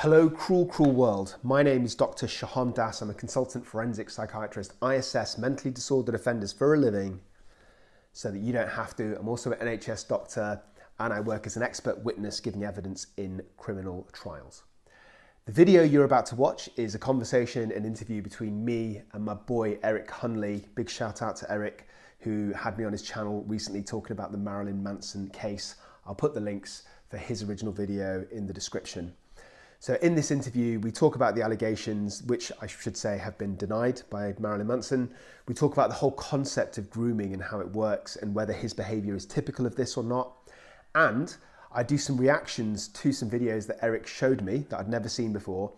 Hello, cruel, cruel world. My name is Dr. 𝐏𝐬𝐲𝐡 𝐅𝐨𝐫. I'm a consultant forensic psychiatrist. I assess mentally disordered offenders for a living so that you don't have to. I'm also an NHS doctor and I work as an expert witness giving evidence in criminal trials. The video you're about to watch is a conversation, an interview between me and my boy Eric Hunley. Big shout out to Eric, who had me on his channel recently talking about the Marilyn Manson case. I'll put the links for his original video in the description. So in this interview, we talk about the allegations, which I should say have been denied by Marilyn Manson. We talk about the whole concept of grooming and how it works and whether his behavior is typical of this or not. And I do some reactions to some videos that Eric showed me that I'd never seen before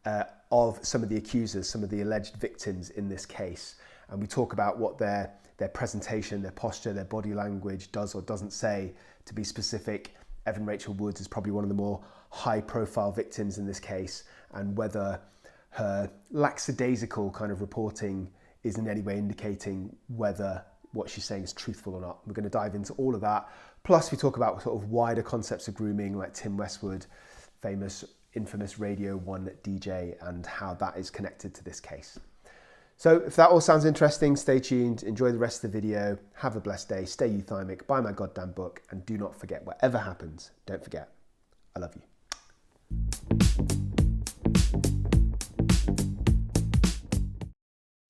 of some of the accusers, some of the alleged victims in this case. And we talk about what their presentation, their posture, their body language does or doesn't say. To be specific, Evan Rachel Woods is probably one of the more high-profile victims in this case, and whether her lackadaisical kind of reporting is in any way indicating whether what she's saying is truthful or not. We're going to dive into all of that. Plus, we talk about sort of wider concepts of grooming, like Tim Westwood, infamous Radio 1 DJ, and how that is connected to this case. So if that all sounds interesting, stay tuned, enjoy the rest of the video, have a blessed day, stay euthymic, buy my goddamn book, and do not forget, whatever happens, don't forget, I love you.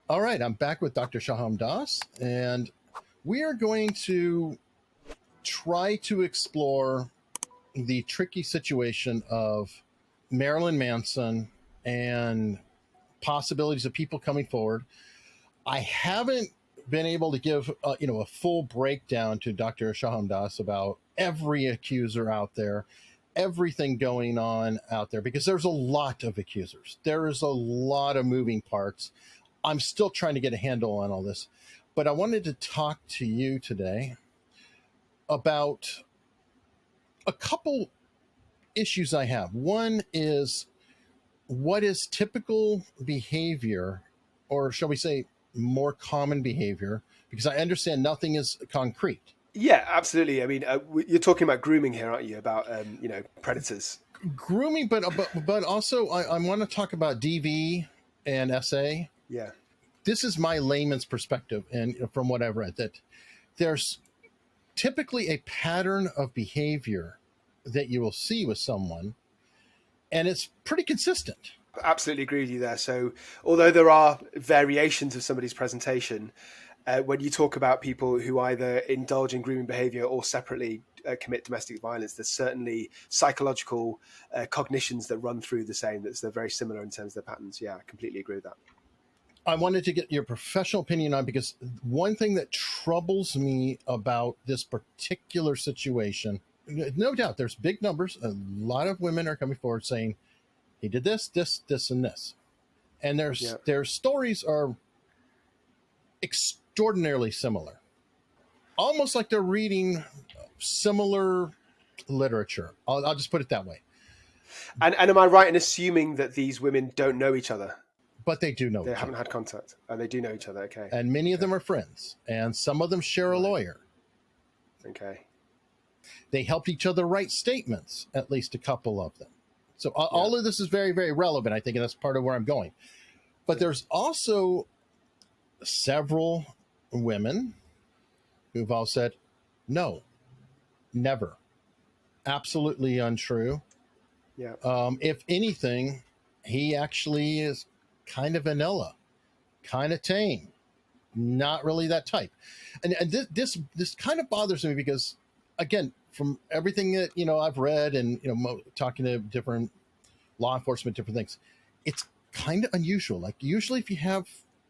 All right, I'm back with Dr. 𝐏𝐬𝐲𝐡, and we are going to try to explore the tricky situation of Marilyn Manson and possibilities of people coming forward. I haven't been able to give a full breakdown to Dr. 𝐏𝐬𝐲𝐡 about every accuser out there, everything going on out there, because there's a lot of accusers. There is a lot of moving parts. I'm still trying to get a handle on all this, but I wanted to talk to you today about a couple issues I have. One is, what is typical behavior, or shall we say more common behavior? Because I understand nothing is concrete. Yeah, absolutely. I mean, you're talking about grooming here, aren't you? About, predators. Grooming, but also I want to talk about DV and SA. Yeah. This is my layman's perspective, and from what I've read, that there's typically a pattern of behavior that you will see with someone, and it's pretty consistent. Absolutely agree with you there. So although there are variations of somebody's presentation, when you talk about people who either indulge in grooming behavior or separately commit domestic violence, there's certainly psychological cognitions that run through the same. They're very similar in terms of their patterns. Yeah, I completely agree with that. I wanted to get your professional opinion on, because one thing that troubles me about this particular situation, no doubt there's big numbers. A lot of women are coming forward saying, he did this, and this. And their stories are extraordinarily similar. Almost like they're reading similar literature. I'll just put it that way. And am I right in assuming that these women don't know each other? But they do know They haven't had contact. And they do know each other, okay. And many of them are friends. And some of them share a lawyer. Okay. They helped each other write statements, at least a couple of them. So all of this is very, very relevant, I think, and that's part of where I'm going. But there's also several women who've all said, no, never. Absolutely untrue. Yeah. If anything, he actually is kind of vanilla, kind of tame, not really that type. And this kind of bothers me because, again, from everything that, I've read and, talking to different law enforcement, different things, it's kind of unusual. Like usually if you have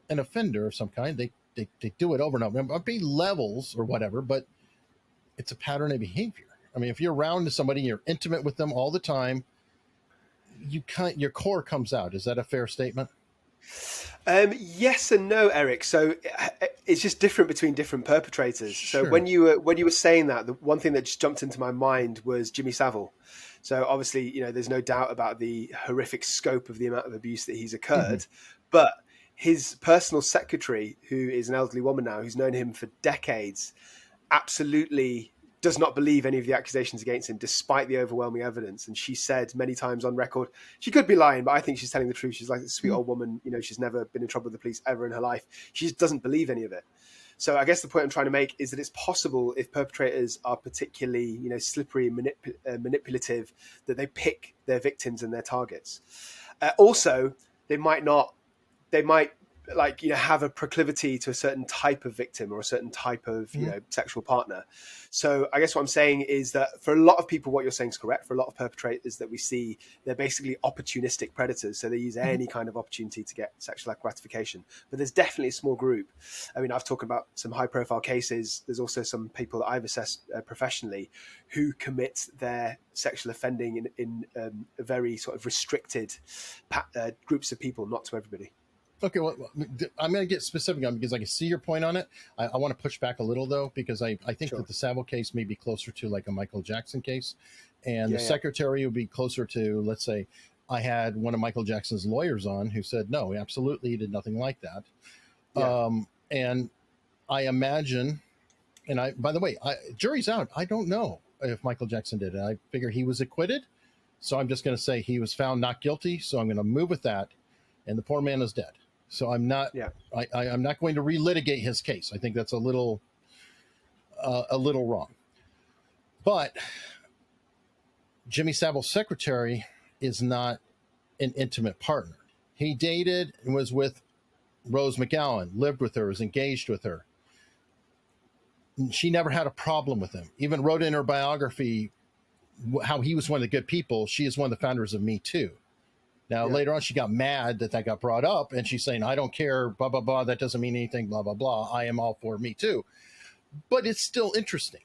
an offender of some kind, they do it over and over. It might be levels or whatever, but it's a pattern of behavior. I mean, if you're around somebody, you're intimate with them all the time, your core comes out. Is that a fair statement? Yes and no, Eric. So it's just different between different perpetrators. Sure. So when you were saying that, the one thing that just jumped into my mind was Jimmy Savile. So obviously, there's no doubt about the horrific scope of the amount of abuse that he's occurred, but his personal secretary, who is an elderly woman now, who's known him for decades, absolutely does not believe any of the accusations against him, despite the overwhelming evidence. And she said many times on record, she could be lying, but I think she's telling the truth. She's like this sweet old woman. You know, she's never been in trouble with the police ever in her life. She just doesn't believe any of it. So I guess the point I'm trying to make is that it's possible, if perpetrators are particularly, you know, slippery and manipulative, that they pick their victims and their targets. Also, they might like, you know, have a proclivity to a certain type of victim or a certain type of, you know, sexual partner. So I guess what I'm saying is that for a lot of people, what you're saying is correct. For a lot of perpetrators that we see, they're basically opportunistic predators. So they use any kind of opportunity to get sexual gratification. But there's definitely a small group. I mean, I've talked about some high profile cases. There's also some people that I've assessed professionally who commit their sexual offending in a very sort of restricted groups of people, not to everybody. Okay, well, I'm going to get specific on because I can see your point on it. I want to push back a little, though, because I think that the Savile case may be closer to like a Michael Jackson case. And the secretary would be closer to, let's say, I had one of Michael Jackson's lawyers on who said, no, absolutely, he did nothing like that. And I imagine, and by the way, jury's out. I don't know if Michael Jackson did it. I figure he was acquitted. So I'm just going to say he was found not guilty. So I'm going to move with that. And the poor man is dead. So I'm not. I'm not going to relitigate his case. I think that's a little wrong. But Jimmy Savile's secretary is not an intimate partner. He dated and was with Rose McGowan, lived with her, was engaged with her. She never had a problem with him. Even wrote in her biography how he was one of the good people. She is one of the founders of Me Too. Now, later on, she got mad that got brought up, and she's saying, I don't care, blah, blah, blah, that doesn't mean anything, blah, blah, blah. I am all for Me Too. But it's still interesting.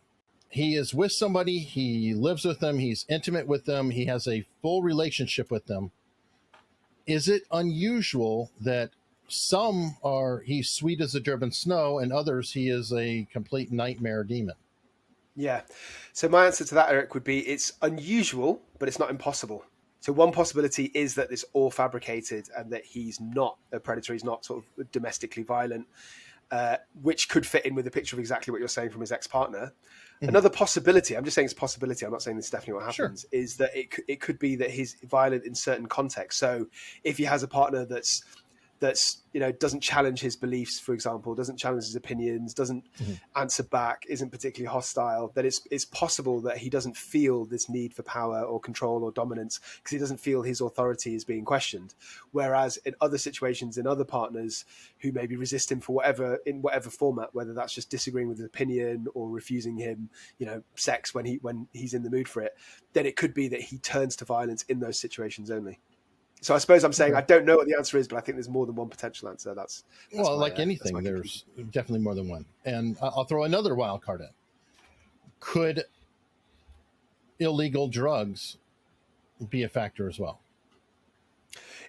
He is with somebody, he lives with them, he's intimate with them, he has a full relationship with them. Is it unusual that some he's sweet as the driven snow, and others, he is a complete nightmare demon? Yeah. So my answer to that, Eric, would be it's unusual, but it's not impossible. So one possibility is that it's all fabricated and that he's not a predator, he's not sort of domestically violent, which could fit in with the picture of exactly what you're saying from his ex-partner. Another possibility, I'm just saying it's a possibility, I'm not saying this is definitely what happens, is that it could be that he's violent in certain contexts. So if he has a partner that's you know, doesn't challenge his beliefs, for example, doesn't challenge his opinions, doesn't answer back, isn't particularly hostile, then it's possible that he doesn't feel this need for power or control or dominance because he doesn't feel his authority is being questioned. Whereas in other situations, in other partners who maybe resist him for in whatever format, whether that's just disagreeing with his opinion or refusing him, you know, sex when he's in the mood for it, then it could be that he turns to violence in those situations only. So I suppose I'm saying I don't know what the answer is, but I think there's more than one potential answer. That's well, like anything, there's definitely more than one. And I'll throw another wild card in. Could illegal drugs be a factor as well?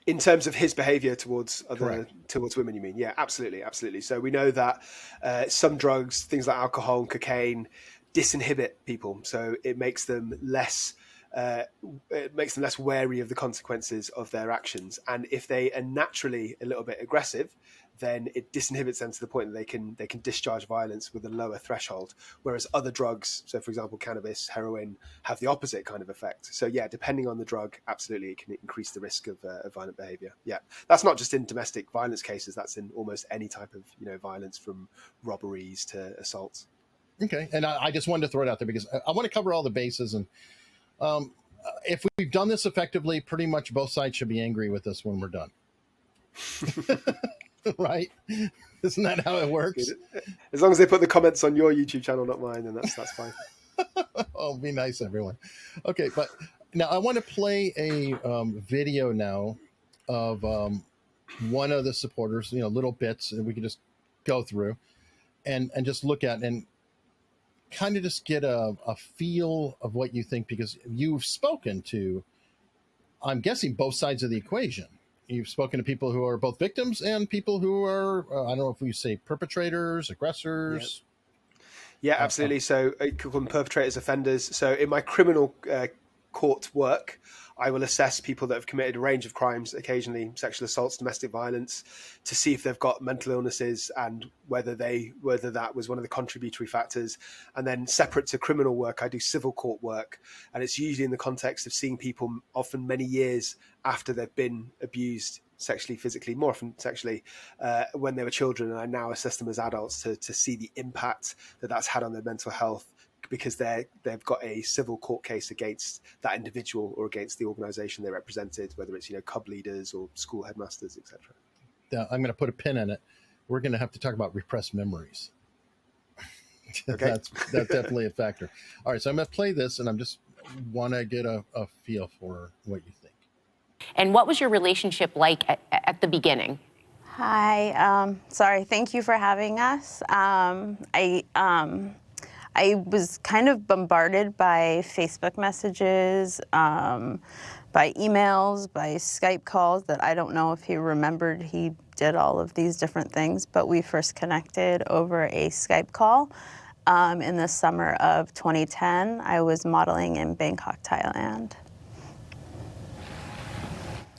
In terms of his behavior towards women, you mean? Yeah, absolutely. So we know that some drugs, things like alcohol and cocaine, disinhibit people. So it makes them less wary of the consequences of their actions. And if they are naturally a little bit aggressive, then it disinhibits them to the point that they can discharge violence with a lower threshold. Whereas other drugs, so for example, cannabis, heroin, have the opposite kind of effect. So yeah, depending on the drug, absolutely, it can increase the risk of violent behavior. Yeah, that's not just in domestic violence cases. That's in almost any type of, you know, violence, from robberies to assaults. Okay, and I just wanted to throw it out there because I want to cover all the bases. And if we've done this effectively, pretty much both sides should be angry with us when we're done. Right? Isn't that how it works? As long as they put the comments on your YouTube channel, not mine, then that's fine. Oh, be nice, everyone. Okay, but now I want to play a video now of one of the supporters, you know, little bits, and we can just go through and just look at and kind of just get a feel of what you think, because you've spoken to, I'm guessing, both sides of the equation. You've spoken to people who are both victims and people who are, I don't know if we say perpetrators, aggressors. Yeah, absolutely. So you could call them perpetrators, offenders. So in my criminal court work, I will assess people that have committed a range of crimes, occasionally sexual assaults, domestic violence, to see if they've got mental illnesses and whether that was one of the contributory factors. And then separate to criminal work, I do civil court work. And it's usually in the context of seeing people often many years after they've been abused sexually, physically, more often sexually, when they were children. And I now assess them as adults to see the impact that that's had on their mental health, because they've got a civil court case against that individual or against the organization they represented, whether it's, club leaders or school headmasters, etc. I'm going to put a pin in it. We're going to have to talk about repressed memories. Okay. That's definitely a factor. All right, so I'm going to play this, and I'm just want to get a feel for what you think. And what was your relationship like at the beginning? Hi, sorry, thank you for having us. I was kind of bombarded by Facebook messages, by emails, by Skype calls that I don't know if he remembered he did all of these different things, but we first connected over a Skype call in the summer of 2010. I was modeling in Bangkok, Thailand.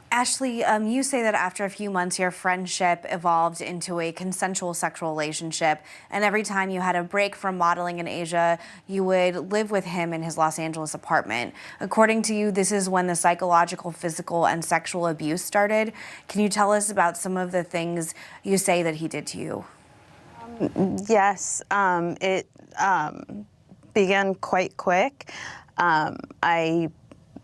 Ashley, you say that after a few months, your friendship evolved into a consensual sexual relationship, and every time you had a break from modeling in Asia, you would live with him in his Los Angeles apartment. According to you, this is when the psychological, physical, and sexual abuse started. Can you tell us about some of the things you say that he did to you? Yes, it began quite quick. I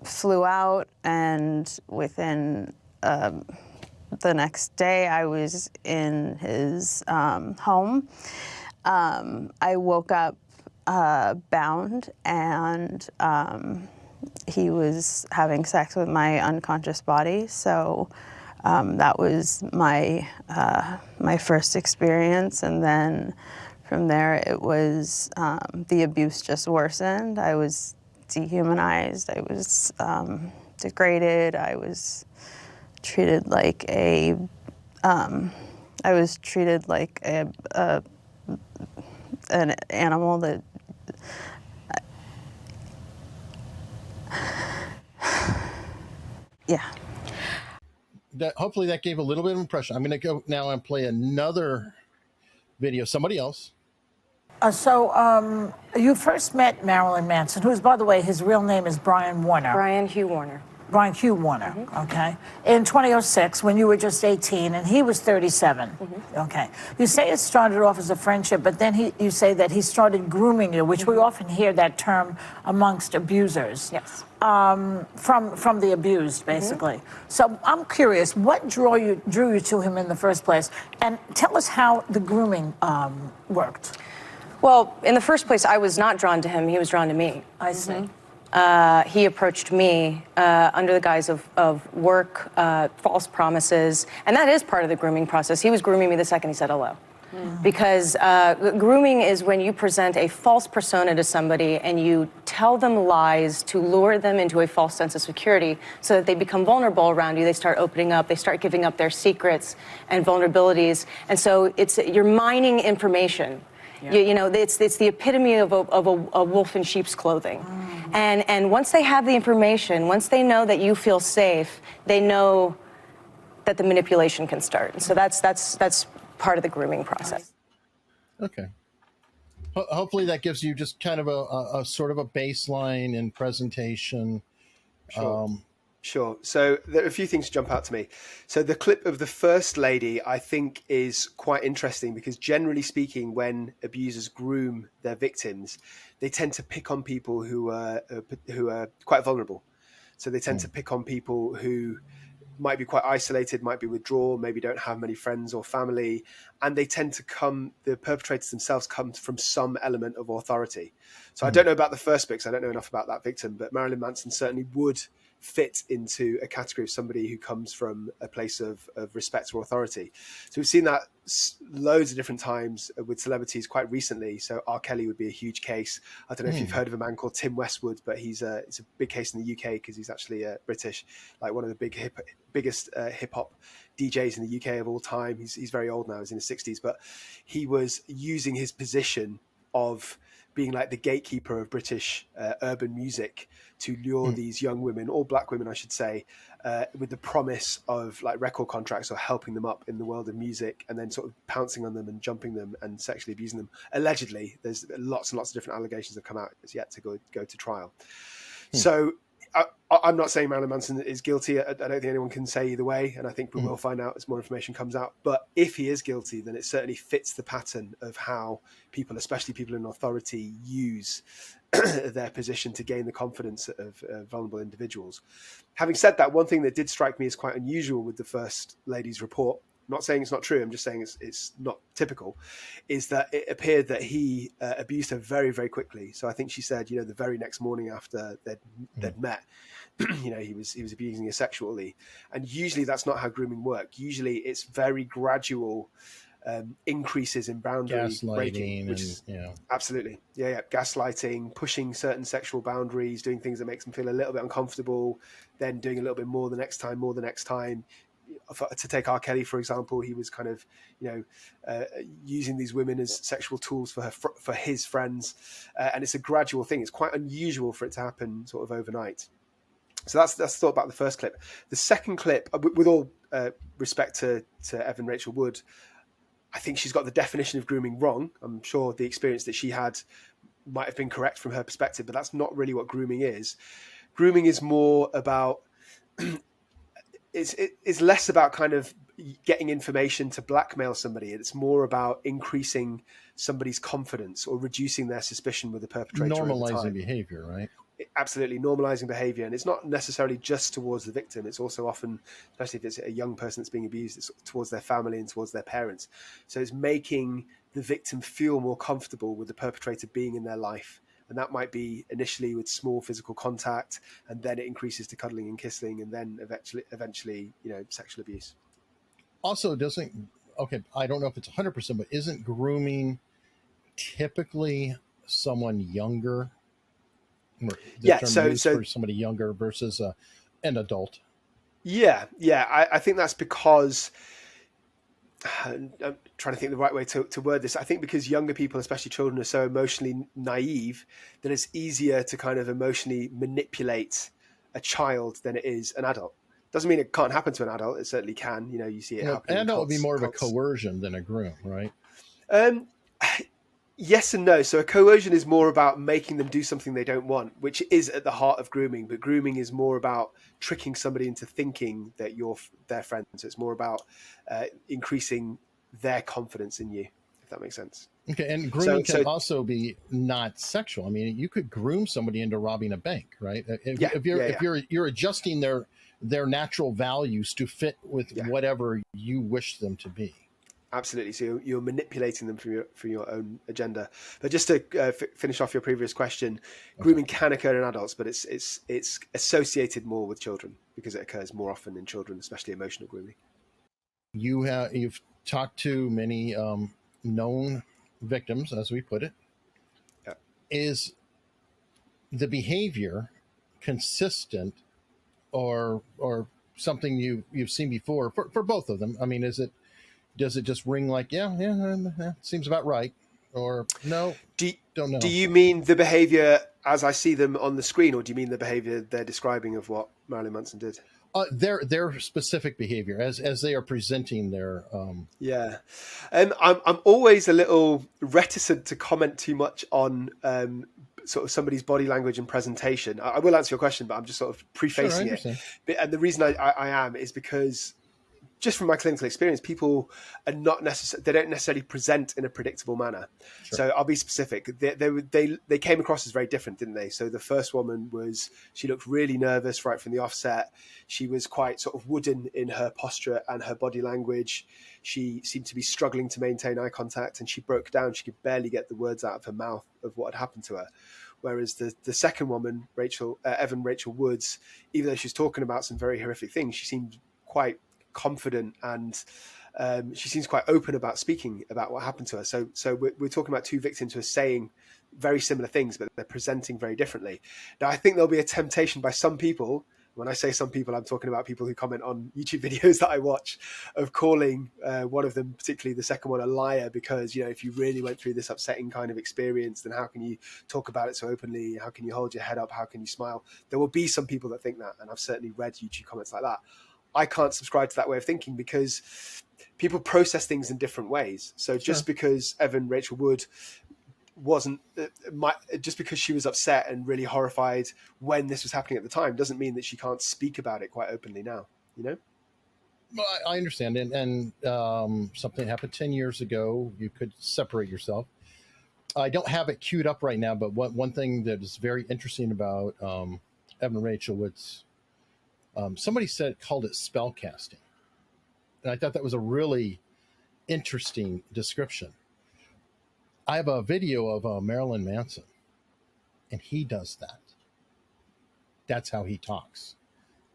flew out, and within the next day I was in his home. I woke up bound, and he was having sex with my unconscious body. So that was my my first experience, and then from there it was the abuse just worsened. I was dehumanized, I was degraded, I was treated like an animal that yeah. Hopefully that gave a little bit of impression. I'm going to go now and play another video, somebody else. So you first met Marilyn Manson, who's, by the way, his real name is Brian Warner. Brian Hugh Warner. Brian Hugh Warner, okay. In 2006, when you were just 18 and he was 37, okay. You say it started off as a friendship, but then you say that he started grooming you, which we often hear that term amongst abusers. Yes. From the abused, basically. So I'm curious, what drew you to him in the first place? And tell us how the grooming worked. Well, in the first place, I was not drawn to him. He was drawn to me. I see. He approached me under the guise of work, false promises, and that is part of the grooming process. He was grooming me the second he said hello. Because grooming is when you present a false persona to somebody and you tell them lies to lure them into a false sense of security so that they become vulnerable around you. They start opening up, they start giving up their secrets and vulnerabilities. And so you're mining information. Yeah. You know, it's the epitome of a wolf in sheep's clothing. And once they have the information, once they know that you feel safe, they know that the manipulation can start. And so that's part of the grooming process. Okay. Hopefully that gives you just kind of a sort of a baseline in presentation. Sure. So there are a few things jump out to me. So the clip of the first lady, I think, is quite interesting because generally speaking, when abusers groom their victims, they tend to pick on people who are quite vulnerable. So they tend to pick on people who might be quite isolated, might be withdrawn, maybe don't have many friends or family. And they tend to the perpetrators themselves come from some element of authority. So I don't know about the first bit because I don't know enough about that victim, but Marilyn Manson certainly would fit into a category of somebody who comes from a place of respect or authority. So we've seen that loads of different times with celebrities quite recently. So R. Kelly would be a huge case. I don't know if you've heard of a man called Tim Westwood, but it's a big case in the UK because he's actually British, like one of the biggest hip hop DJs in the UK of all time. He's very old now, he's in his 60s, but he was using his position of being like the gatekeeper of British urban music to lure these young women, or black women, I should say, with the promise of like record contracts or helping them up in the world of music, and then sort of pouncing on them and jumping them and sexually abusing them. Allegedly, there's lots and lots of different allegations that come out. It's yet to go to trial. So I'm not saying Marilyn Manson is guilty. I don't think anyone can say either way, and I think we will find out as more information comes out. But if he is guilty, then it certainly fits the pattern of how people, especially people in authority, use their position to gain the confidence of vulnerable individuals. Having said that, one thing that did strike me as quite unusual with the First Lady's report, I'm not saying it's not true, I'm just saying it's not typical, is that it appeared that he abused her very, very quickly. So I think she said, the very next morning after they'd met, he was abusing her sexually. And usually that's not how grooming works. Usually it's very gradual increases in boundary breaking, which is absolutely, gaslighting, pushing certain sexual boundaries, doing things that makes them feel a little bit uncomfortable, then doing a little bit more the next time. To take 𝐿_𝐸, for example, he was kind of, using these women as sexual tools for his friends, and it's a gradual thing. It's quite unusual for it to happen sort of overnight. So that's the thought about the first clip. The second clip, with all respect to Evan Rachel Wood, I think she's got the definition of grooming wrong. I'm sure the experience that she had might have been correct from her perspective, but that's not really what grooming is. Grooming is more about it's less about kind of getting information to blackmail somebody. It's more about increasing somebody's confidence or reducing their suspicion with the perpetrator. Normalizing behavior, right? Absolutely, normalizing behavior. And it's not necessarily just towards the victim. It's also often, especially if it's a young person that's being abused, it's towards their family and towards their parents. So it's making the victim feel more comfortable with the perpetrator being in their life. And that might be initially with small physical contact, and then it increases to cuddling and kissing, and then eventually, sexual abuse. Also, I don't know if it's 100%, but isn't grooming typically someone younger? So for somebody younger versus an adult. Yeah. I think that's because I'm trying to think the right way to word this. I think because younger people, especially children, are so emotionally naive that it's easier to kind of emotionally manipulate a child than it is an adult. Doesn't mean it can't happen to an adult. It certainly can. You see it happen. An adult would be more of a coercion than a groom, right? Yes and no. So a coercion is more about making them do something they don't want, which is at the heart of grooming. But grooming is more about tricking somebody into thinking that you're their friend. So it's more about increasing their confidence in you, if that makes sense. Okay, and grooming can also be not sexual. I mean, you could groom somebody into robbing a bank, right? If you're adjusting their natural values to fit with whatever you wish them to be. Absolutely. So you're manipulating them for your own agenda. But just to finish off your previous question, grooming can occur in adults, but it's associated more with children because it occurs more often in children, especially emotional grooming. You've talked to many known victims, as we put it. Yeah. Is the behavior consistent or something you've seen before for both of them? I mean, does it just ring like, seems about right, or no? Don't know. Do you mean the behavior as I see them on the screen, or do you mean the behavior they're describing of what Marilyn Manson did? Their specific behavior as they are presenting their. I'm always a little reticent to comment too much on sort of somebody's body language and presentation. I will answer your question, but I'm just sort of prefacing it. And the reason I am is because, just from my clinical experience, people are they don't necessarily present in a predictable manner. Sure. So I'll be specific. They came across as very different, didn't they? So the first woman she looked really nervous right from the offset. She was quite sort of wooden in her posture and her body language. She seemed to be struggling to maintain eye contact, and she broke down. She could barely get the words out of her mouth of what had happened to her. Whereas the second woman, Evan Rachel Woods, even though she was talking about some very horrific things, she seemed quite confident, and she seems quite open about speaking about what happened to her. So we're talking about two victims who are saying very similar things, but they're presenting very differently. Now, I think there'll be a temptation by some people, When I say some people, I'm talking about people who comment on YouTube videos that I watch, of calling one of them, particularly the second one, a liar, because, you know, if you really went through this upsetting kind of experience, then how can you talk about it so openly? How can you hold your head up? How can you smile? There will be some people that think that, and I've certainly read YouTube comments like that. I can't subscribe to that way of thinking, because people process things in different ways. So just because Evan Rachel Wood wasn't just because she was upset and really horrified when this was happening at the time doesn't mean that she can't speak about it quite openly now, you know? Well, I understand. And something happened 10 years ago. You could separate yourself. I don't have it queued up right now, but one thing that is very interesting about Evan Rachel Wood's, somebody called it spell casting. And I thought that was a really interesting description. I have a video of Marilyn Manson, and he does that. That's how he talks.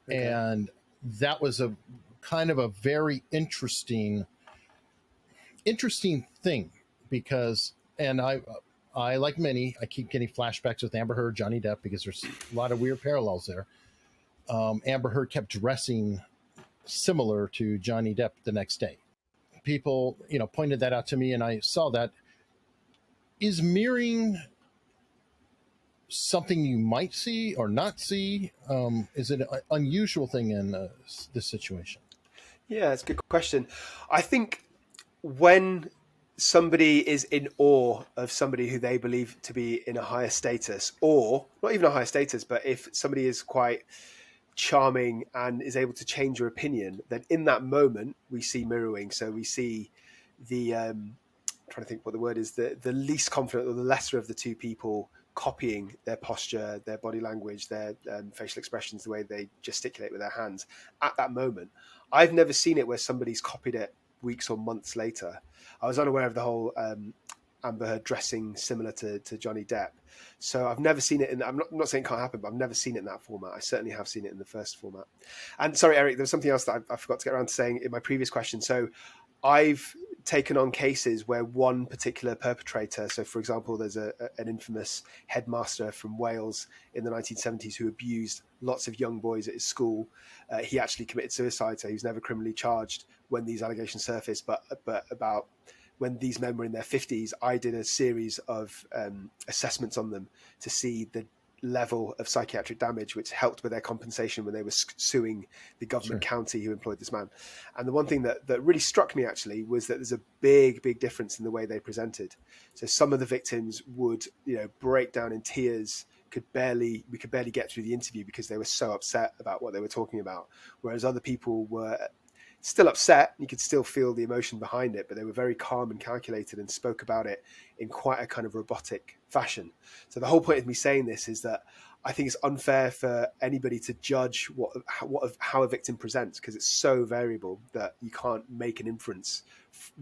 Okay. And that was a kind of a very interesting thing, because, and I like many, I keep getting flashbacks with Amber Heard, Johnny Depp, because there's a lot of weird parallels there. Amber Heard kept dressing similar to Johnny Depp the next day. People, you know, pointed that out to me, and I saw that. Is mirroring something you might see or not see? Is it an unusual thing in this situation? Yeah, it's a good question. I think when somebody is in awe of somebody who they believe to be in a higher status, or not even a higher status, but if somebody is quite charming and is able to change your opinion, then in that moment we see mirroring. So we see the trying to think what the word is, the least confident or the lesser of the two people copying their posture, their body language, their facial expressions, the way they gesticulate with their hands at that moment. I've never seen it where somebody's copied it weeks or months later. I was unaware of the whole Amber Heard dressing similar to Johnny Depp. So I've never seen it in, I'm not saying it can't happen, but I've never seen it in that format. I certainly have seen it in the first format. And sorry, Eric, there was something else that I forgot to get around to saying in my previous question. So I've taken on cases where one particular perpetrator, so for example, there's an infamous headmaster from Wales in the 1970s who abused lots of young boys at his school. He actually committed suicide, so he was never criminally charged when these allegations surfaced. But about when these men were in their 50s, I did a series of assessments on them to see the level of psychiatric damage, which helped with their compensation when they were suing the government county who employed this man. And the one thing that really struck me actually was that there's a big difference in the way they presented. So some of the victims would, you know, break down in tears, we could barely get through the interview because they were so upset about what they were talking about. Whereas other people were still upset, you could still feel the emotion behind it, but they were very calm and calculated and spoke about it in quite a kind of robotic fashion. So the whole point of me saying this is that I think it's unfair for anybody to judge how a victim presents, because it's so variable that you can't make an inference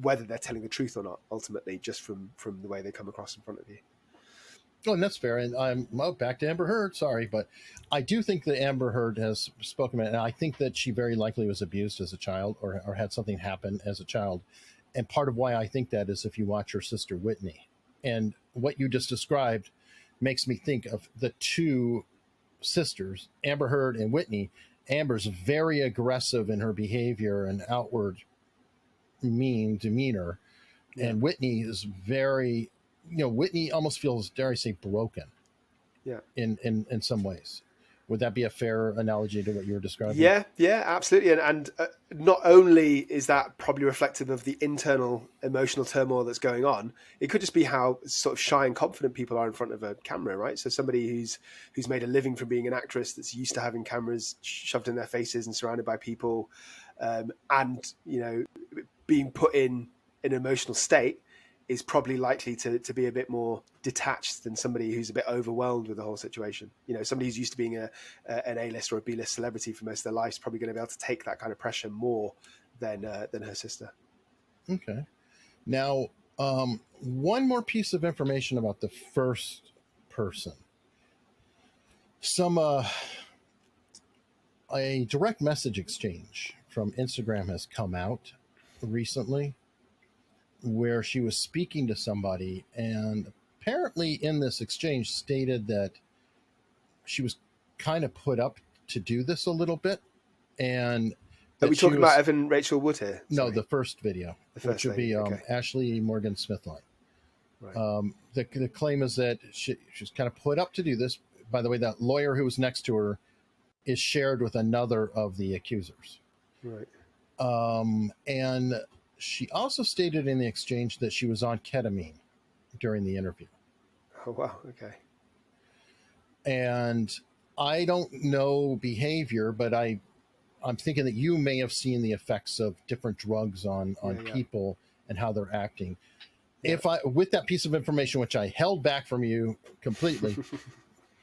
whether they're telling the truth or not, ultimately, just from the way they come across in front of you. Oh, and that's fair. And I'm back to Amber Heard. Sorry, but I do think that Amber Heard has spoken about it. And I think that she very likely was abused as a child or had something happen as a child. And part of why I think that is if you watch her sister Whitney. And what you just described makes me think of the two sisters, Amber Heard and Whitney. Amber's very aggressive in her behavior and outward mean demeanor. Yeah. And Whitney is very... You know, Whitney almost feels, dare I say, broken. Yeah. In some ways. Would that be a fair analogy to what you were describing? Yeah, absolutely. And not only is that probably reflective of the internal emotional turmoil that's going on, it could just be how sort of shy and confident people are in front of a camera, right? So somebody who's made a living from being an actress, that's used to having cameras shoved in their faces and surrounded by people, and, you know, being put in an emotional state, is probably likely to be a bit more detached than somebody who's a bit overwhelmed with the whole situation. You know, somebody who's used to being an A-list or a B-list celebrity for most of their life is probably going to be able to take that kind of pressure more than her sister. Okay. Now, one more piece of information about the first person. A direct message exchange from Instagram has come out recently, where she was speaking to somebody, and apparently in this exchange stated that she was kind of put up to do this a little bit. And are we talking about Evan Rachel Wood here? No, the first video, which would be Ashley Morgan Smithline. Right. The claim is that she's kind of put up to do this. By the way, that lawyer who was next to her is shared with another of the accusers. Right. And she also stated in the exchange that she was on ketamine during the interview. Oh, wow. Okay. And I don't know behavior, but I'm thinking that you may have seen the effects of different drugs on people and how they're acting. Yeah. With that piece of information, which I held back from you completely,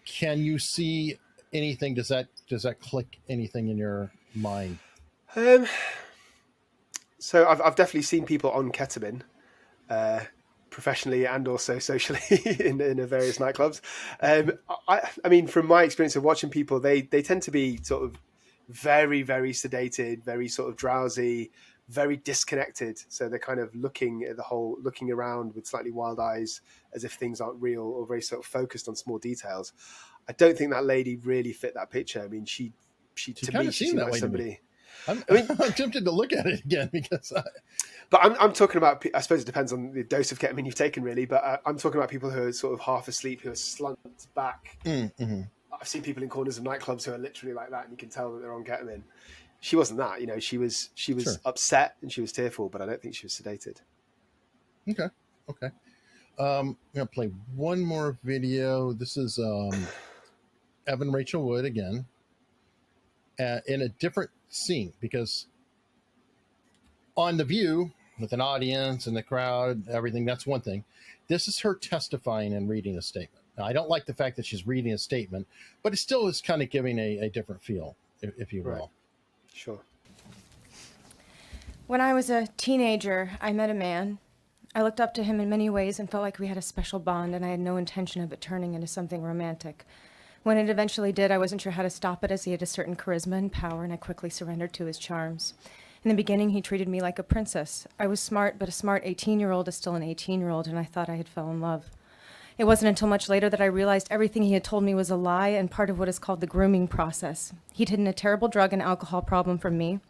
can you see anything? Does that click anything in your mind? So I've definitely seen people on ketamine, professionally and also socially in various nightclubs. I mean, from my experience of watching people, they tend to be sort of very, very sedated, very sort of drowsy, very disconnected. So they're kind of looking around with slightly wild eyes as if things aren't real, or very sort of focused on small details. I don't think that lady really fit that picture. I mean, she to me, she seemed like somebody. I'm tempted to look at it again because. But I'm talking about. I suppose it depends on the dose of ketamine you've taken, really. But I'm talking about people who are sort of half asleep, who are slumped back. Mm-hmm. I've seen people in corners of nightclubs who are literally like that, and you can tell that they're on ketamine. She wasn't that. You know, she was sure. Upset and she was tearful, but I don't think she was sedated. Okay. I'm gonna play one more video. This is Evan Rachel Wood again, in a different scene, because on The View with an audience and the crowd, everything, that's one thing. This is her testifying and reading a statement. Now, I don't like the fact that she's reading a statement, but it still is kind of giving a different feel, if you will. Right. Sure. When I was a teenager, I met a man. I looked up to him in many ways and felt like we had a special bond, and I had no intention of it turning into something romantic. When it eventually did, I wasn't sure how to stop it, as he had a certain charisma and power, and I quickly surrendered to his charms. In the beginning, he treated me like a princess. I was smart, but a smart 18-year-old is still an 18-year-old, and I thought I had fell in love. It wasn't until much later that I realized everything he had told me was a lie and part of what is called the grooming process. He'd hidden a terrible drug and alcohol problem from me.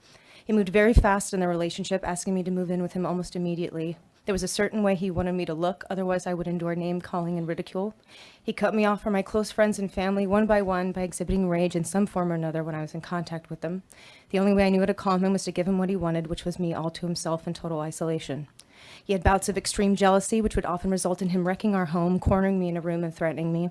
He moved very fast in the relationship, asking me to move in with him almost immediately. There was a certain way he wanted me to look, otherwise I would endure name-calling and ridicule. He cut me off from my close friends and family one by exhibiting rage in some form or another when I was in contact with them. The only way I knew how to calm him was to give him what he wanted, which was me all to himself in total isolation. He had bouts of extreme jealousy, which would often result in him wrecking our home, cornering me in a room, and threatening me.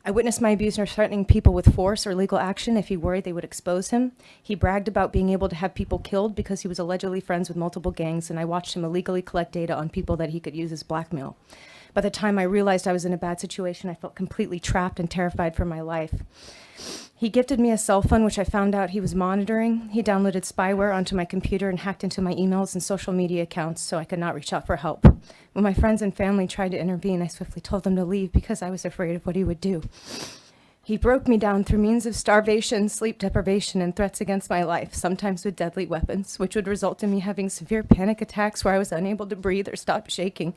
I witnessed my abuser threatening people with force or legal action if he worried they would expose him. He bragged about being able to have people killed because he was allegedly friends with multiple gangs, and I watched him illegally collect data on people that he could use as blackmail. By the time I realized I was in a bad situation, I felt completely trapped and terrified for my life. He gifted me a cell phone, which I found out he was monitoring. He downloaded spyware onto my computer and hacked into my emails and social media accounts so I could not reach out for help. When my friends and family tried to intervene, I swiftly told them to leave because I was afraid of what he would do. He broke me down through means of starvation, sleep deprivation, and threats against my life, sometimes with deadly weapons, which would result in me having severe panic attacks where I was unable to breathe or stop shaking.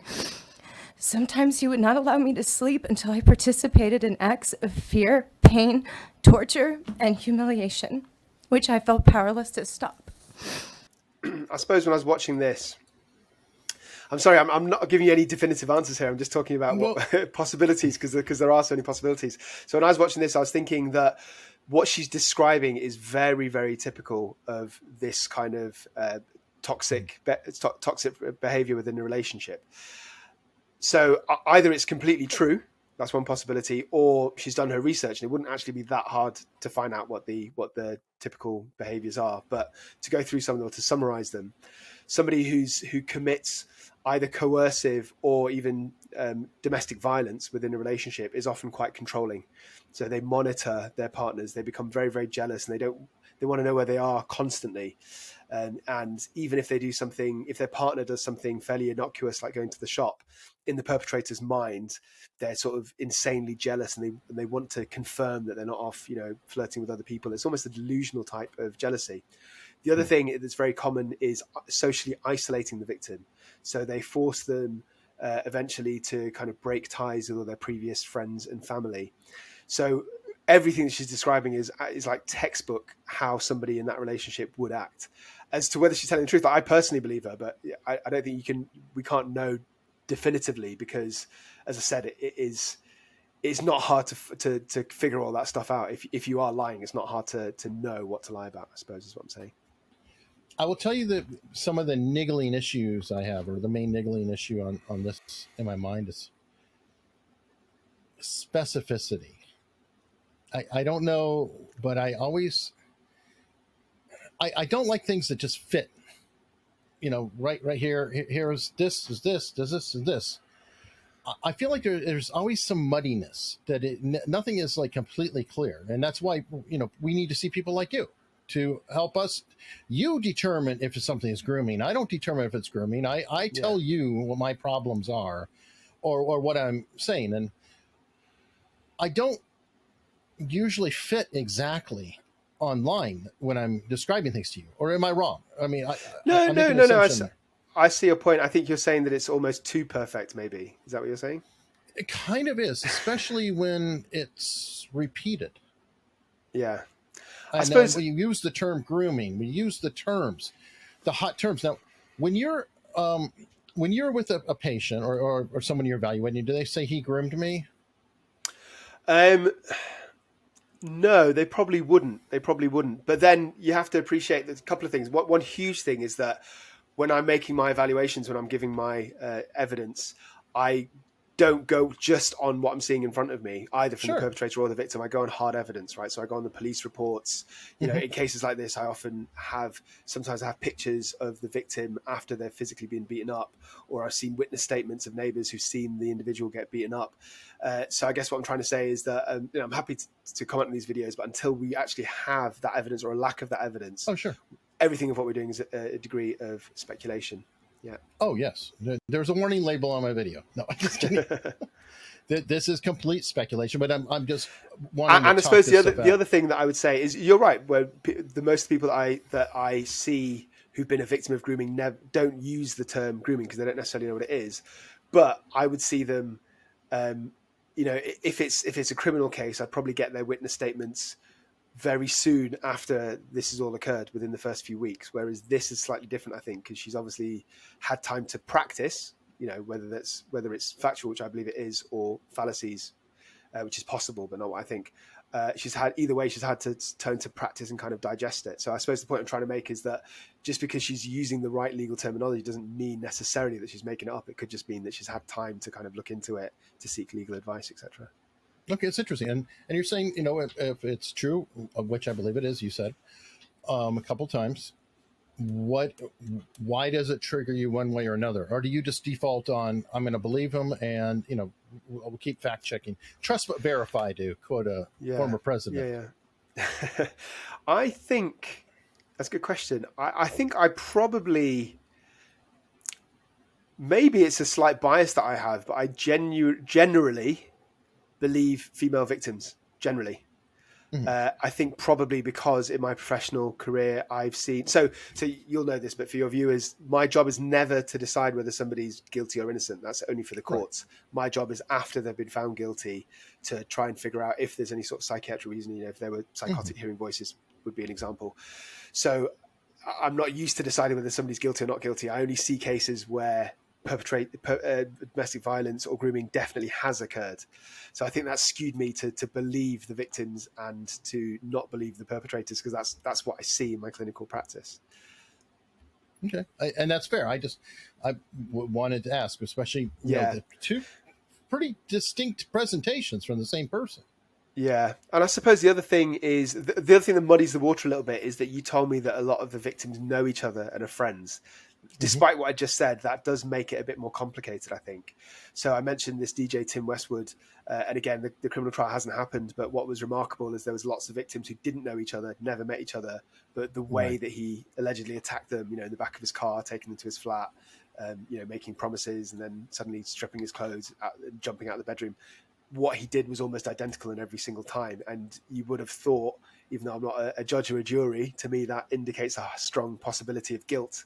Sometimes he would not allow me to sleep until I participated in acts of fear, pain, torture, and humiliation, which I felt powerless to stop. I suppose when I was watching this, I'm sorry, I'm not giving you any definitive answers here. I'm just talking about what possibilities, because there are so many possibilities. So when I was watching this, I was thinking that what she's describing is very, very typical of this kind of toxic behavior within a relationship. So either it's completely true, that's one possibility, or she's done her research and it wouldn't actually be that hard to find out what the typical behaviors are. But to go through some of them, or to summarize them, somebody who commits either coercive or even domestic violence within a relationship is often quite controlling. So they monitor their partners, they become very, very jealous, and they want to know where they are constantly. And even if they do something, if their partner does something fairly innocuous, like going to the shop, in the perpetrator's mind, they're sort of insanely jealous, and they want to confirm that they're not off, flirting with other people. It's almost a delusional type of jealousy. The other thing that's very common is socially isolating the victim. So they force them eventually to kind of break ties with all their previous friends and family. So everything that she's describing is like textbook how somebody in that relationship would act. As to whether she's telling the truth, I personally believe her, but I don't think we can't know definitively, because, as I said, it's not hard to figure all that stuff out. If you are lying, it's not hard to know what to lie about, I suppose is what I'm saying. I will tell you that some of the niggling issues I have, or the main niggling issue on this in my mind, is specificity. I don't know, but I always, I don't like things that just fit, right here, here's this, is this, does this, is this. I feel like there's always some muddiness, that nothing is like completely clear. And that's why, we need to see people like you to help us. You determine if something is grooming. I don't determine if it's grooming. I tell you what my problems are, or what I'm saying. And I don't usually fit exactly online when I'm describing things to you, or am I wrong? I mean, No. I see your point. I think you're saying that it's almost too perfect, maybe. Is that what you're saying? It kind of is, especially when it's repeated. Yeah. I suppose when you use the term grooming, we use the hot terms. Now, when you're with a patient or someone you're evaluating, do they say he groomed me? No, they probably wouldn't. But then you have to appreciate there's a couple of things. One huge thing is that when I'm making my evaluations, when I'm giving my evidence, I don't go just on what I'm seeing in front of me, either from the perpetrator or the victim. I go on hard evidence, right? So I go on the police reports. In cases like this, sometimes I have pictures of the victim after they've physically been beaten up, or I've seen witness statements of neighbors who've seen the individual get beaten up. So I guess what I'm trying to say is that I'm happy to comment on these videos, but until we actually have that evidence, or a lack of that evidence, everything of what we're doing is a degree of speculation. Yeah. Oh, yes. There's a warning label on my video. No, I'm just kidding. This is complete speculation, but I'm just wanting to I suppose the other thing that I would say is, you're right. Where the most people that I see who've been a victim of grooming don't use the term grooming because they don't necessarily know what it is. But I would see them, if it's a criminal case, I'd probably get their witness statements very soon after this has all occurred, within the first few weeks. Whereas this is slightly different, I think, because she's obviously had time to practice, whether it's factual, which I believe it is, or fallacies, which is possible, but not what I think. She's had to turn to practice and kind of digest it. So I suppose the point I'm trying to make is that just because she's using the right legal terminology doesn't mean necessarily that she's making it up. It could just mean that she's had time to kind of look into it, to seek legal advice, etc. Okay, it's interesting. And you're saying, if it's true, of which I believe it is, you said a couple times, why does it trigger you one way or another? Or do you just default on, I'm going to believe him, and, we'll keep fact checking. Trust but verify, to quote a former president. Yeah. I think that's a good question. I think I probably, maybe it's a slight bias that I have, but I generally believe female victims, generally. I think probably because in my professional career I've seen, so you'll know this, but for your viewers, my job is never to decide whether somebody's guilty or innocent. That's only for the courts. Right. My job is, after they've been found guilty, to try and figure out if there's any sort of psychiatric reason. If there were psychotic hearing voices would be an example. So I'm not used to deciding whether somebody's guilty or not guilty. I only see cases where domestic violence or grooming definitely has occurred. So I think that skewed me to believe the victims and to not believe the perpetrators, because that's what I see in my clinical practice. Okay, and that's fair. I wanted to ask, especially the two pretty distinct presentations from the same person. Yeah, and I suppose the other thing is, the other thing that muddies the water a little bit is that you told me that a lot of the victims know each other and are friends. Despite what I just said, that does make it a bit more complicated, I think. So I mentioned this DJ Tim Westwood, and again, the criminal trial hasn't happened, but what was remarkable is there was lots of victims who didn't know each other, never met each other, but the way that he allegedly attacked them, in the back of his car, taking them to his flat, making promises, and then suddenly stripping his clothes, jumping out of the bedroom. What he did was almost identical in every single time. And you would have thought, even though I'm not a judge or a jury, to me that indicates a strong possibility of guilt.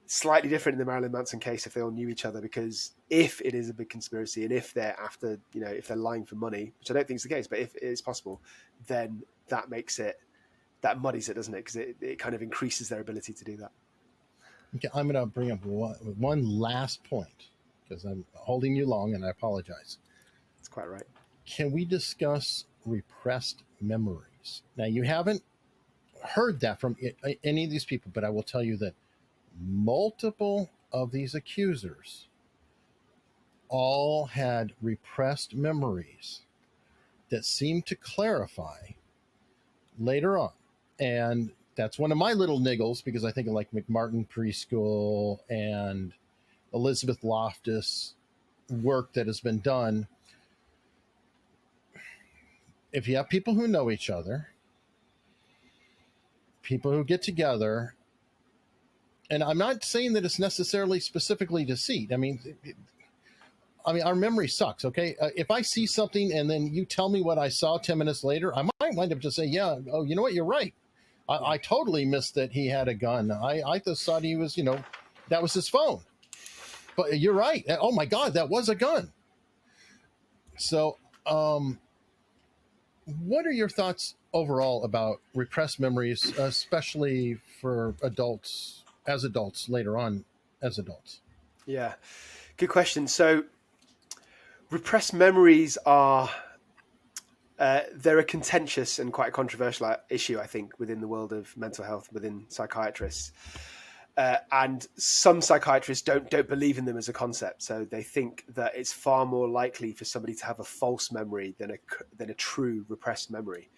Slightly different in the Marilyn Manson case if they all knew each other, because if it is a big conspiracy and if they're after, if they're lying for money, which I don't think is the case, but if it is possible, then that muddies it, doesn't it? Because it kind of increases their ability to do that. Okay, I'm going to bring up one last point because I'm holding you long and I apologize. That's quite right. Can we discuss repressed memories? Now, you haven't heard that from any of these people, but I will tell you that multiple of these accusers all had repressed memories that seemed to clarify later on. And that's one of my little niggles, because I think of like McMartin Preschool and Elizabeth Loftus work that has been done. If you have people who know each other, people who get together, and I'm not saying that it's necessarily specifically deceit. I mean, our memory sucks, okay? If I see something and then you tell me what I saw 10 minutes later, I might wind up just saying, yeah, oh, you know what, you're right. I totally missed that he had a gun. I just thought he was, that was his phone. But you're right. Oh, my God, that was a gun. So what are your thoughts overall about repressed memories, especially for adults, as adults, later on as adults? Yeah, good question. So repressed memories are, they're a contentious and quite a controversial issue, I think, within the world of mental health, within psychiatrists. And some psychiatrists don't believe in them as a concept. So they think that it's far more likely for somebody to have a false memory than a true repressed memory.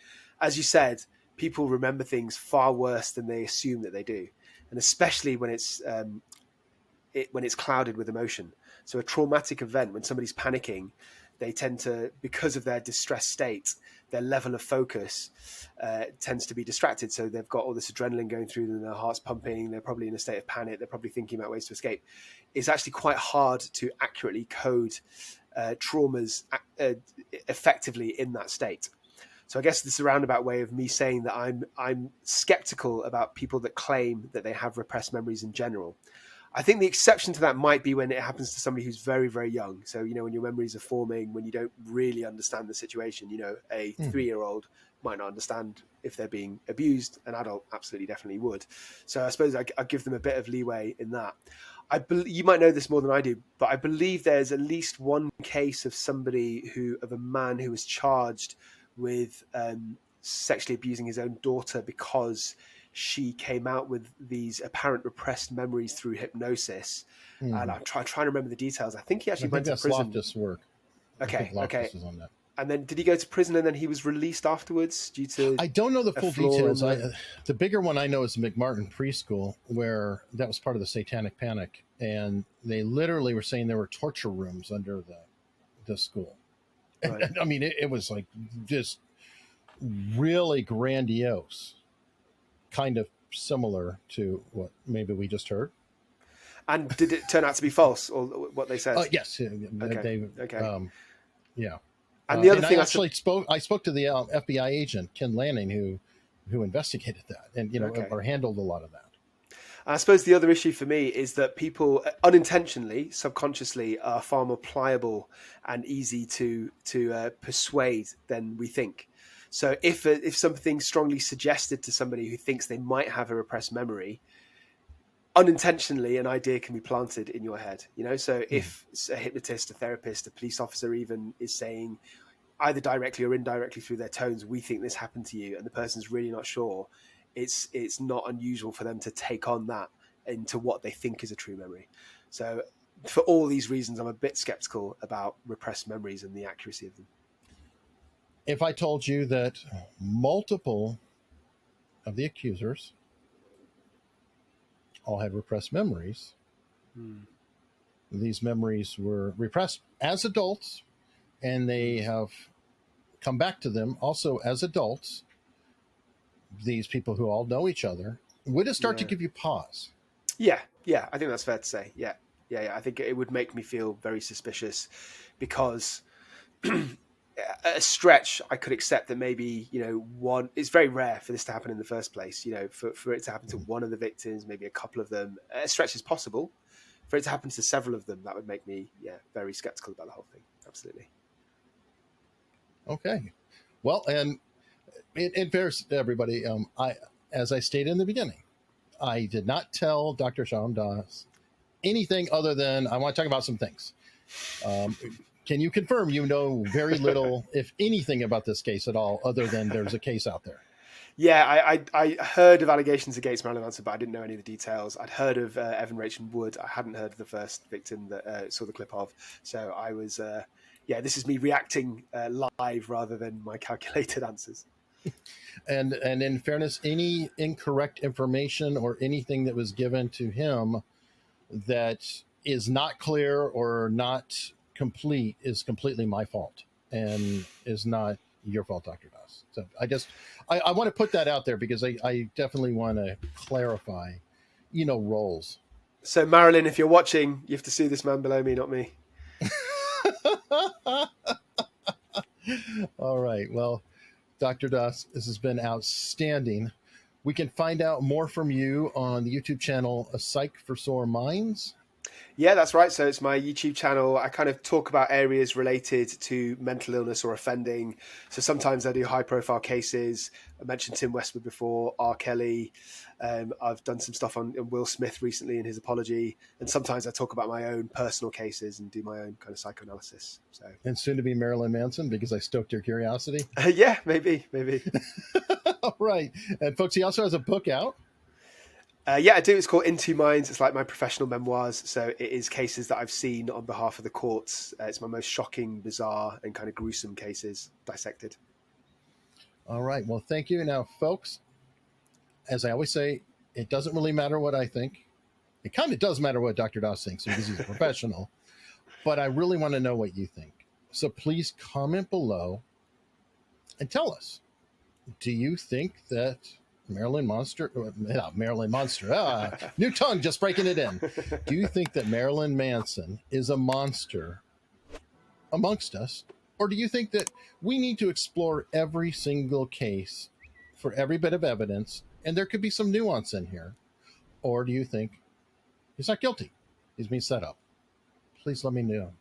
As you said, people remember things far worse than they assume that they do. And especially when it's clouded with emotion. So a traumatic event, when somebody's panicking, they tend to, because of their distressed state, their level of focus tends to be distracted. So they've got all this adrenaline going through them, their heart's pumping, they're probably in a state of panic, they're probably thinking about ways to escape. It's actually quite hard to accurately code traumas effectively in that state. So I guess this is a roundabout way of me saying that I'm skeptical about people that claim that they have repressed memories in general. I think the exception to that might be when it happens to somebody who's very, very young. So, when your memories are forming, when you don't really understand the situation, a 3-year-old might not understand if they're being abused. An adult absolutely definitely would. So I suppose I give them a bit of leeway in that. You might know this more than I do, but I believe there's at least one case of a man who was charged with sexually abusing his own daughter because she came out with these apparent repressed memories through hypnosis. And I'm trying to remember the details. I think he actually went to prison. Loftus' work. Okay. Was on that. And then did he go to prison and then he was released afterwards due to... I don't know the full details. The bigger one I know is McMartin Preschool, where that was part of the Satanic Panic. And they literally were saying there were torture rooms under the school. Right. And, it was like just really grandiose. Kind of similar to what maybe we just heard. And did it turn out to be false, or what they said? Yes. Okay. Yeah. And the other thing I spoke to the FBI agent, Ken Lanning, who investigated that and, or handled a lot of that. I suppose the other issue for me is that people unintentionally, subconsciously, are far more pliable and easy to persuade than we think. So if something strongly suggested to somebody who thinks they might have a repressed memory, unintentionally an idea can be planted in your head. So if a hypnotist, a therapist, a police officer even is saying, either directly or indirectly through their tones, we think this happened to you, and the person's really not sure, it's not unusual for them to take on that into what they think is a true memory. So for all these reasons, I'm a bit skeptical about repressed memories and the accuracy of them. If I told you that multiple of the accusers all had repressed memories, these memories were repressed as adults, and they have come back to them also as adults, these people who all know each other, would it start to give you pause? Yeah, I think that's fair to say. Yeah. I think it would make me feel very suspicious because at a stretch, I could accept that maybe, one, it's very rare for this to happen in the first place, for it to happen to one of the victims, maybe a couple of them. A stretch is possible. For it to happen to several of them, that would make me, very skeptical about the whole thing. Absolutely. Okay. Well, and in fairness to everybody, as I stated in the beginning, I did not tell Dr. Shaham Das anything other than I want to talk about some things. Can you confirm you know very little, if anything, about this case at all, other than there's a case out there? Yeah, I heard of allegations against Marilyn Manson, but I didn't know any of the details. I'd heard of Evan Rachel Wood. I hadn't heard of the first victim that saw the clip of. So I was, this is me reacting live rather than my calculated answers. And in fairness, any incorrect information or anything that was given to him that is not clear or not complete is completely my fault and is not your fault, Dr. Das. So I want to put that out there because I definitely want to clarify, roles. So Marilyn, if you're watching, you have to sue this man below me, not me. All right. Well, Dr. Das, this has been outstanding. We can find out more from you on the YouTube channel, A Psych for Sore Minds. Yeah, that's right. So it's my YouTube channel. I kind of talk about areas related to mental illness or offending. So sometimes I do high profile cases. I mentioned Tim Westwood before, R. Kelly. I've done some stuff on Will Smith recently in his apology. And sometimes I talk about my own personal cases and do my own kind of psychoanalysis. So, and soon to be Marilyn Manson, because I stoked your curiosity. Yeah, maybe. All right. And folks, he also has a book out. Yeah, I do. It's called In Two Minds. It's like my professional memoirs. So it is cases that I've seen on behalf of the courts. It's my most shocking, bizarre, and kind of gruesome cases dissected. All right. Well, thank you. Now, folks, as I always say, it doesn't really matter what I think. It kind of does matter what Dr. Das thinks because he's a professional. But I really want to know what you think. So please comment below and tell us. Do you think that Marilyn Monster, new tongue, just breaking it in. Do you think that Marilyn Manson is a monster amongst us? Or do you think that we need to explore every single case for every bit of evidence and there could be some nuance in here? Or do you think he's not guilty? He's being set up? Please let me know.